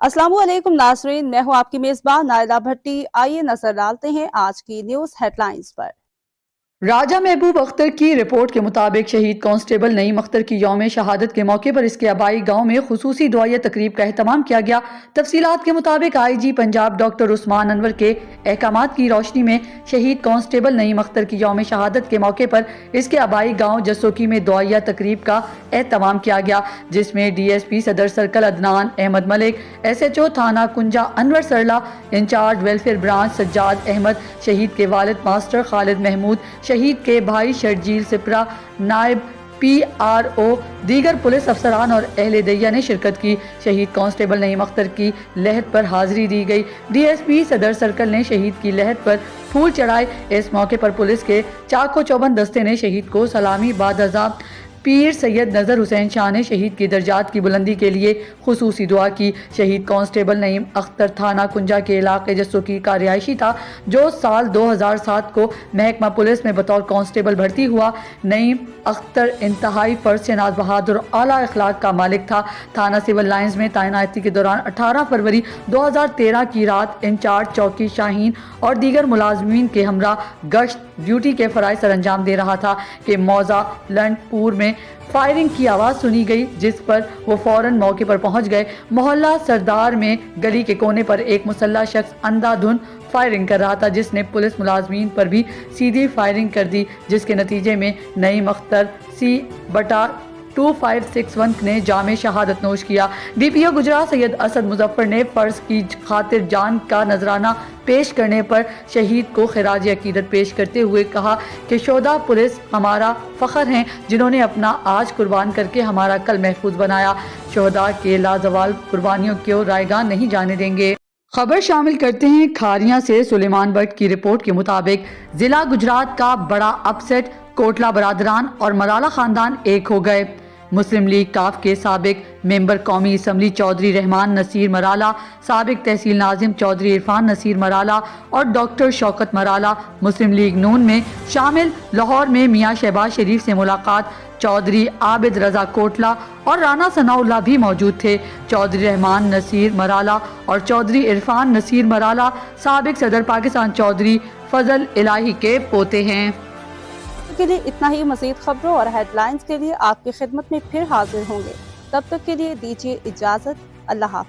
अस्सलाम वालेकुम नाज़रीन, मैं हूं आपकी मेज़बान नाइला भट्टी। आइए नजर डालते हैं आज की न्यूज़ हेडलाइंस पर। राजा महबूब अख्तर की रिपोर्ट के मुताबिक शहीद कांस्टेबल नईम अख्तर की यौम शहादत के मौके पर इसके आबाई गांव में खुसूसी दुआया तकरीब का एहतमाम किया गया। तफसीलात के मुताबिक IG पंजाब डॉक्टर उस्मान अनवर के अहकामात की रोशनी में शहीद कांस्टेबल नईम अख्तर की यौम शहादत के मौके पर इसके आबाई गाँव जसोकी में दुआया तकरीब का एहतमाम किया गया, जिसमें DSP सदर सर्कल अदनान अहमद मलिक, SHO थाना Kunja Anwar Sarla, in charge welfare branch Sajjad Ahmed, शहीद के वालिद मास्टर खालिद महमूद, शहीद के भाई शर्जील सिपरा, नायब PRO, दीगर पुलिस अफसरान और अहले दैया ने शिरकत की। शहीद कांस्टेबल नईम अख्तर की लहद पर हाजिरी दी गई। DSP सदर सर्कल ने शहीद की लहद पर फूल चढ़ाए। इस मौके पर पुलिस के चाको चौबंद दस्ते ने शहीद को सलामी बादअज़ा। पीर सैयद नज़र हुसैन शाह ने शहीद की दर्जात की बुलंदी के लिए खुसूसी दुआ की। शहीद कांस्टेबल नईम अख्तर थाना कुंजा के इलाके जसोकी का रिहायशी था, जो साल 2007 को महकमा पुलिस में बतौर कांस्टेबल भर्ती हुआ। नईम अख्तर इंतहाई फर्ज से नाज बहादुर और आला अखलाक का मालिक था। थाना सिविल लाइंस में तैनाती के दौरान 18 फरवरी 2013 की रात इंचार्ज चौकी शाहीन और दीगर मुलाजमीन के हमरा गश्त ड्यूटी के फराइज सर अंजाम दे रहा था कि मौजा लंडपुर में फायरिंग की आवाज़ सुनी गई, जिस पर वो फौरन मौके पर पहुंच गए। मोहल्ला सरदार में गली के कोने पर एक मुसल्ला शख्स अंधाधुन फायरिंग कर रहा था, जिसने पुलिस मुलाजमीन पर भी सीधी फायरिंग कर दी, जिसके नतीजे में नईम अख्तर C/2561 ने जामे शहादत नोश किया। DPO गुजरात सैयद असद मुजफ्फर ने फर्ज की खातिर जान का नजराना पेश करने पर शहीद को खिराज अकीदत पेश करते हुए कहा कि शोधा पुलिस हमारा फख्र हैं, जिन्होंने अपना आज कुर्बान करके हमारा कल महफूज बनाया। शोधा के लाजवाल कुर्बानियों को रायगान नहीं जाने देंगे। खबर शामिल करते हैं खारियां से। सुलेमान भट्ट की रिपोर्ट के मुताबिक जिला गुजरात का बड़ा अपसेट, कोटला बरादरान और मराला खानदान एक हो गए। मुस्लिम लीग काफ के साबिक मेंबर कौमी असम्बली चौधरी रहमान नसीर मराला, साबिक तहसील नाजिम चौधरी इरफान नसीर मराला और डॉक्टर शौकत मराला मुस्लिम लीग नून में शामिल। लाहौर में मियाँ शहबाज शरीफ से मुलाकात, चौधरी आबिद रजा कोटला और राना सनाउल्लाह भी मौजूद थे। चौधरी रहमान नसीर मराला और चौधरी इरफान नसीर मराला साबिक सदर पाकिस्तान चौधरी फजल इलाही के पोते हैं। के लिए इतना ही। मज़ीद खबरों और हेडलाइंस के लिए आपकी खिदमत में फिर हाजिर होंगे। तब तक के लिए दीजिए इजाज़त। अल्लाह हाफ़िज़।